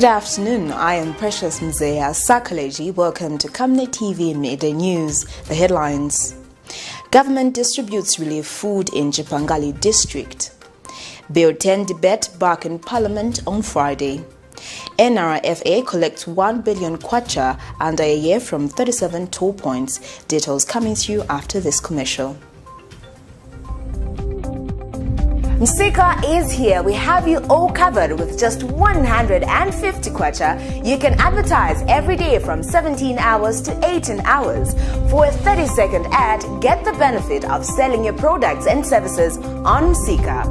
Good afternoon, I am Precious Mzea Sakaleji. Welcome to Camnet TV Midday News. The headlines. Government distributes relief food in CHIPANGALI district. Bill 10 debate back in Parliament on Friday. NRFA collects 1 billion KWACHA under a year from 37 toll points. Details coming to you after this commercial. Msika is here. We have you all covered with just 150 KWACHA. You can advertise every day from 17 hours to 18 hours. For a 30-second ad, get the benefit of selling your products and services on Msika.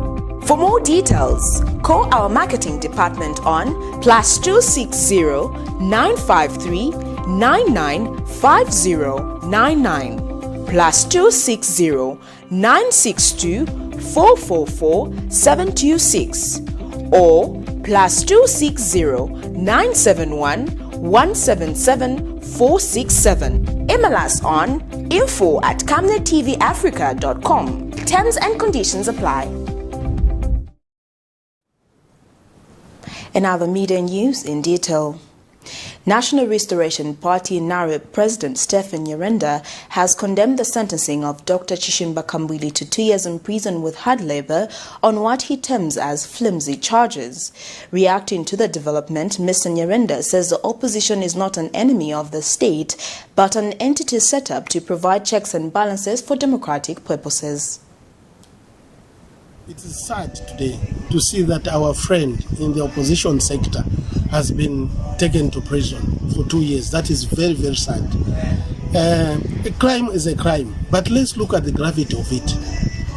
For more details, call our marketing department on +260 953 995099 +260 962 444 726 or +260 971 177 467. Email us on info@camnettvafrica.com. Terms and conditions apply. And other media news in detail. National Restoration Party NRFA President Stephen Nyirenda has condemned the sentencing of Dr. CHIPANGALI to 2 years in prison with hard labor on what he terms as flimsy charges. Reacting to the development, Mr. Nyirenda says the opposition is not an enemy of the state, but an entity set up to provide checks and balances for democratic purposes. It is sad today to see that our friend in the opposition sector has been taken to prison for 2 years. That is very, very sad. A crime is a crime, but let's look at the gravity of it.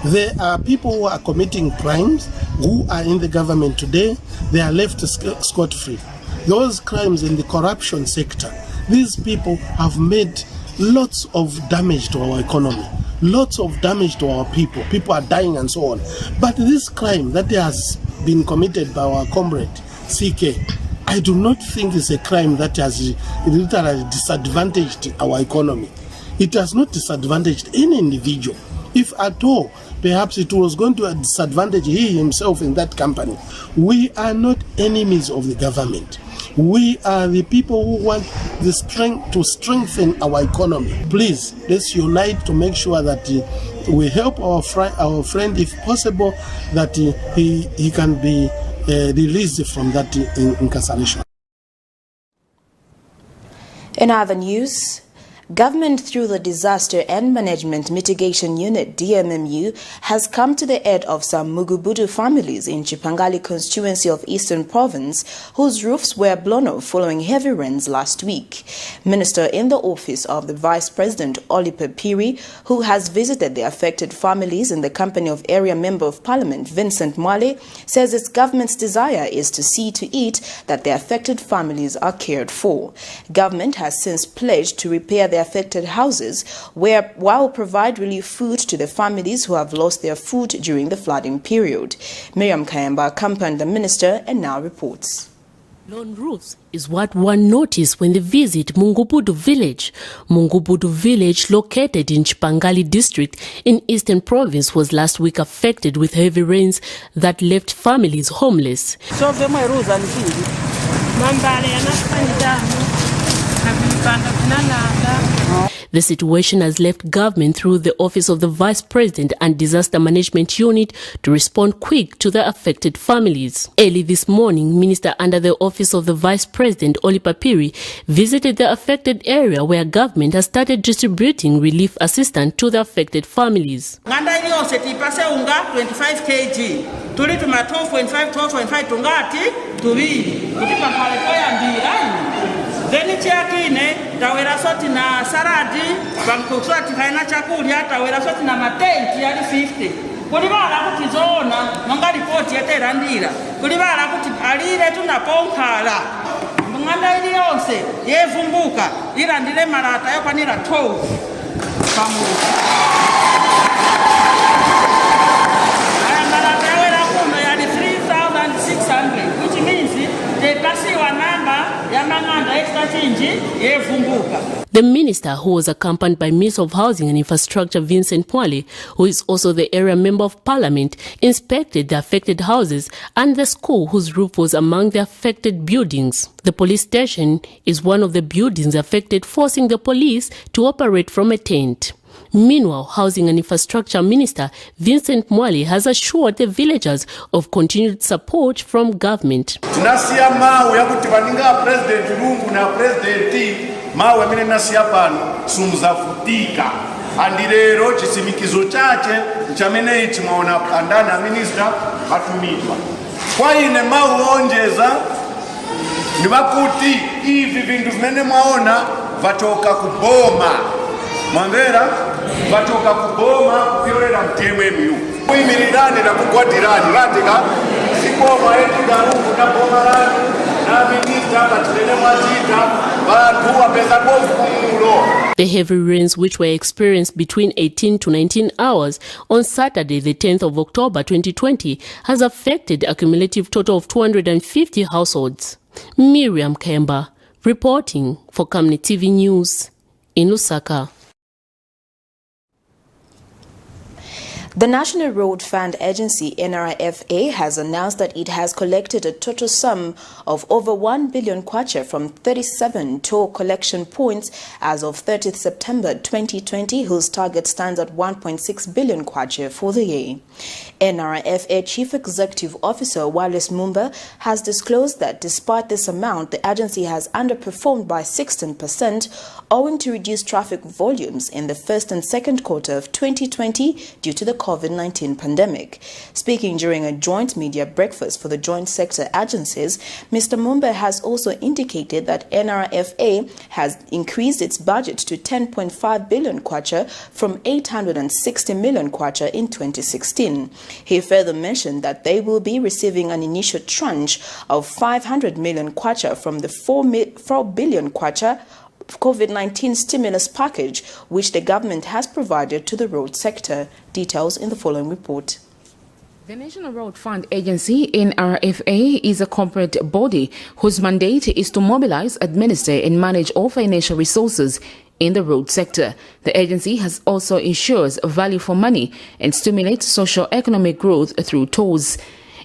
There are people who are committing crimes who are in the government today. They are left scot-free. Those crimes in the corruption sector, these people have made lots of damage to our economy. Lots of damage to our people. People are dying and so on. But this crime that has been committed by our comrade, CK, I do not think it's a crime that has literally disadvantaged our economy. It has not disadvantaged any individual. If at all, perhaps it was going to disadvantage he himself in that company. We are not enemies of the government. We are the people who want the strength to strengthen our economy. Please, let's unite to make sure that we help our friend, if possible, that he can be released from that incarceration. In other news, government through the Disaster and Management Mitigation Unit DMMU has come to the aid of some Mugubudu families in CHIPANGALI constituency of Eastern Province whose roofs were blown off following heavy rains last week. Minister in the office of the Vice President Oliper Piri, who has visited the affected families in the company of Area Member of Parliament Vincent Mwale, says its government's desire is to see to it that the affected families are cared for. Government has since pledged to repair the affected houses while provide relief food to the families who have lost their food during the flooding period. Miriam Kayamba accompanied the minister and now reports. Blown roofs is what one noticed when they visit Mungubudu village. Mungubudu village, located in CHIPANGALI district in Eastern Province, was last week affected with heavy rains that left families homeless. The situation has left government through the Office of the Vice President and Disaster Management Unit to respond quick to the affected families. Early this morning, Minister under the Office of the Vice President, Oliper Piri, visited the affected area where government has started distributing relief assistance to the affected families. 25 kg. Tuli tuma 12.5 tungati tubili. Kutipa pale koya mbira. Deni chiakine, tawera soti na saradi, bangkukswati haina chakulia, tawera soti na matenti yali 50. Kulibala kuti zona, nonga ripoti yate randira. Kulibala kuti alire tunaponkala. Munganda ili yonse, yevumbuka, irandile marata yo panira 12. Pamuka. Marata yawera kuno yali 3,600, which means they pass your number. The minister, who was accompanied by Minister of Housing and Infrastructure Vincent Mwale, who is also the area member of parliament, inspected the affected houses and the school whose roof was among the affected buildings. The police station is one of the buildings affected, forcing the police to operate from a tent. Meanwhile, Housing and Infrastructure Minister Vincent Mwale has assured the villagers of continued support from government. Tunasia mawe yakuti baninga president lungu na president mawe mine nasia pano sumzafutika andirero chisimikizo chache nchamene ichi maona andana minister batumidwa kwa ine mawe onjeza nibakuti hivi vindu vimene maona vatoka kuboma mwambera vatoka kuboma kufiorera mtmmu kuimirirane na kukwadirani vateka sikoma eti garungu na boma rani na minista katilene mwazita vantu wapeza bofu kumulo. The heavy rains which were experienced between 18 to 19 hours on Saturday, the 10th of October 2020, has affected a cumulative total of 250 households. Miriam Kemba, reporting for Camnet TV News in Lusaka. The National Road Fund Agency, NRFA, has announced that it has collected a total sum of over 1 billion kwacha from 37 toll collection points as of 30th September 2020, whose target stands at 1.6 billion kwacha for the year. NRFA Chief Executive Officer Wallace Mumba has disclosed that despite this amount, the agency has underperformed by 16% owing to reduced traffic volumes in the first and second quarter of 2020 due to the COVID-19 pandemic. Speaking during a joint media breakfast for the joint sector agencies, Mr. Mumba has also indicated that NRFA has increased its budget to 10.5 billion kwacha from 860 million kwacha in 2016. He further mentioned that they will be receiving an initial tranche of 500 million kwacha from the 4 billion kwacha COVID-19 stimulus package, which the government has provided to the road sector. Details in the following report. The National Road Fund Agency, NRFA, is a corporate body whose mandate is to mobilize, administer and manage all financial resources in the road sector. The agency has also ensures value for money and stimulates socio-economic growth through tolls.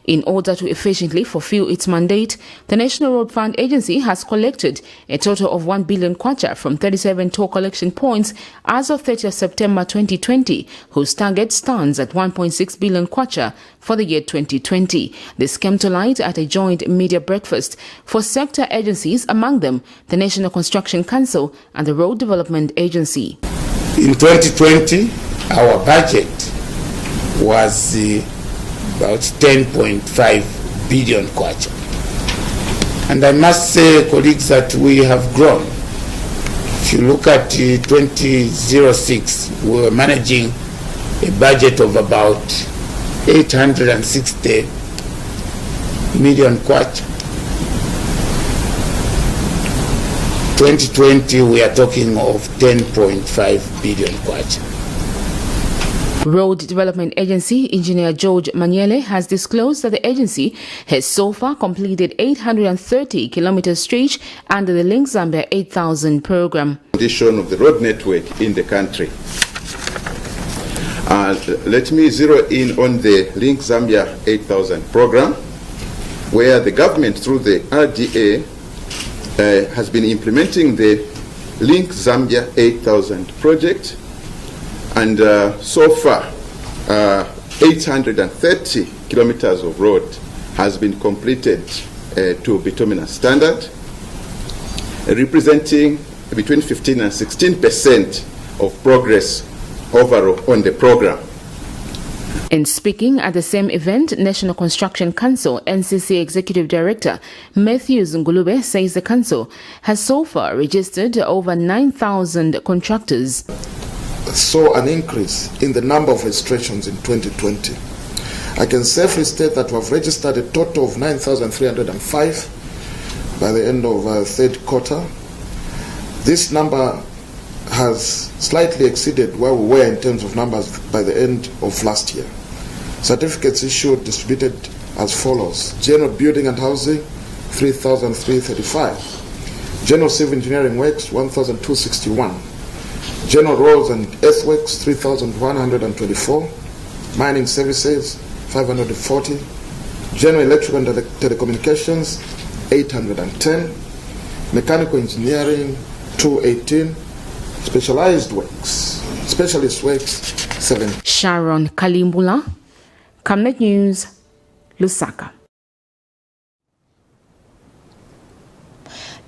In order to efficiently fulfill its mandate, the National Road Fund Agency has collected a total of 1 billion kwacha from 37 toll collection points as of 30th September 2020, whose target stands at 1.6 billion kwacha for the year 2020. This came to light at a joint media breakfast for sector agencies, among them the National Construction Council and the Road Development Agency. In 2020, our budget was about 10.5 billion kwacha. And I must say, colleagues, that we have grown. If you look at 2006, we were managing a budget of about 860 million kwacha. 2020, we are talking of 10.5 billion kwacha. Road Development Agency Engineer George Maniele has disclosed that the agency has so far completed 830 kilometer stretch under the Link Zambia 8000 program. Condition of the road network in the country. Let me zero in on the Link Zambia 8000 program, where the government through the RDA has been implementing the Link Zambia 8000 project. And so far, 830 kilometers of road has been completed to bituminous standard, representing between 15 and 16% of progress overall on the program. In speaking at the same event, National Construction Council NCC Executive Director Matthew Ngulube says the council has so far registered over 9,000 contractors. Saw an increase in the number of registrations in 2020. I can safely state that we have registered a total of 9,305 by the end of third quarter. This number has slightly exceeded where we were in terms of numbers by the end of last year. Certificates issued distributed as follows: General Building and Housing, 3,335. General Civil Engineering Works, 1,261. General Roads and Earthworks, 3,124. Mining Services, 540. General Electrical and Telecommunications, 810. Mechanical Engineering, 218. Specialist Works, 7. Sharon Kalimbula, Camnet News, Lusaka.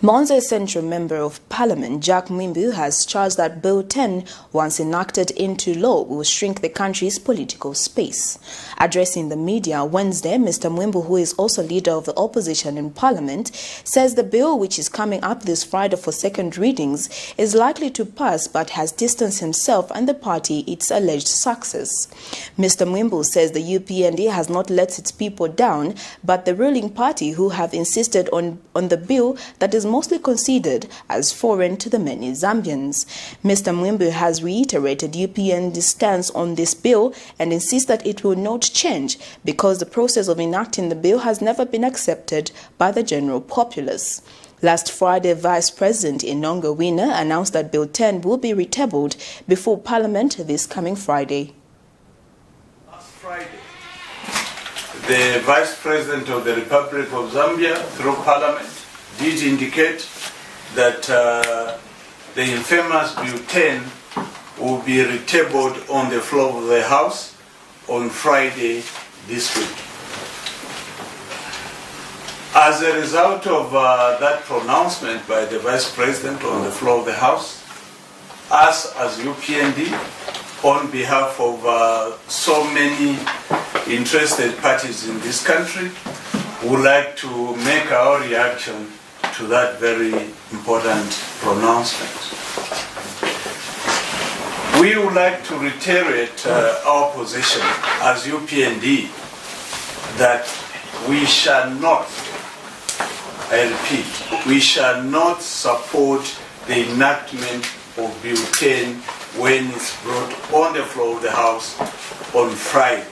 Monza Central Member of Parliament Jack Mwimbu has charged that Bill 10, once enacted into law, will shrink the country's political space. Addressing the media Wednesday, Mr. Mwimbu, who is also leader of the opposition in Parliament, says the bill, which is coming up this Friday for second readings, is likely to pass but has distanced himself and the party its alleged success. Mr. Mwimbu says the UPND has not let its people down, but the ruling party, who have insisted on the bill that is mostly considered as foreign to the many Zambians. Mr. Mwimbu has reiterated UPND's stance on this bill and insists that it will not change because the process of enacting the bill has never been accepted by the general populace. Last Friday, Vice President Inongo Wina announced that Bill 10 will be retabled before Parliament this coming Friday. Last Friday, the Vice President of the Republic of Zambia, through Parliament, did indicate that the infamous Bill 10 will be retabled on the floor of the House on Friday this week. As a result of that pronouncement by the Vice President on the floor of the House, us as UPND, on behalf of so many interested parties in this country, would like to make our reaction to that very important pronouncement. We would like to reiterate our position as UPND that we shall not, I repeat, we shall not support the enactment of Bill 10 when it's brought on the floor of the House on Friday.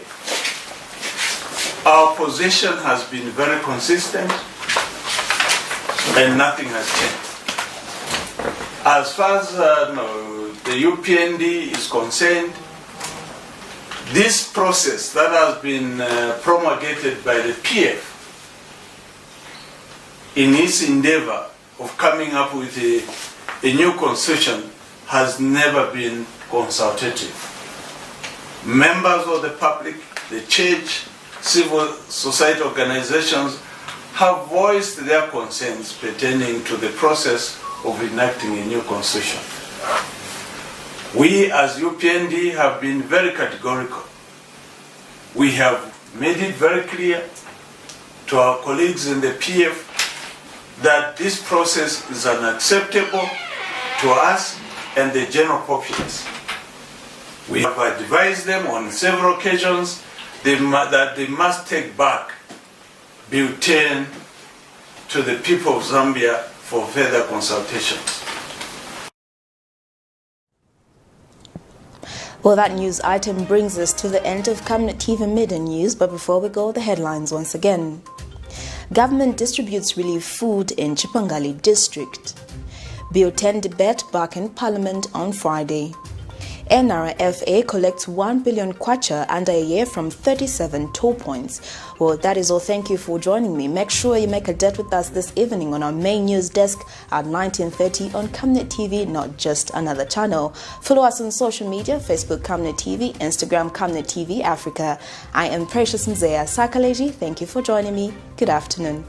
Our position has been very consistent and nothing has changed. As far as the UPND is concerned, this process that has been promulgated by the PF in its endeavor of coming up with a new constitution has never been consultative. Members of the public, the church, civil society organizations have voiced their concerns pertaining to the process of enacting a new constitution. We as UPND have been very categorical. We have made it very clear to our colleagues in the PF that this process is unacceptable to us and the general populace. We have advised them on several occasions that they must take back Bill 10 to the people of Zambia for further consultations. Well, that news item brings us to the end of Camnet TV Midday News, but before we go, the headlines once again. Government distributes relief food in CHIPANGALI district. Bill 10 debate back in Parliament on Friday. NRFA collects 1 billion kwacha under a year from 37 toll points. Well, that is all. Thank you for joining me. Make sure you make a date with us this evening on our main news desk at 19:30 on Camnet TV, not just another channel. Follow us on social media, Facebook Camnet TV, Instagram Camnet TV Africa. I am Precious Mzea Sakaleji. Thank you for joining me. Good afternoon.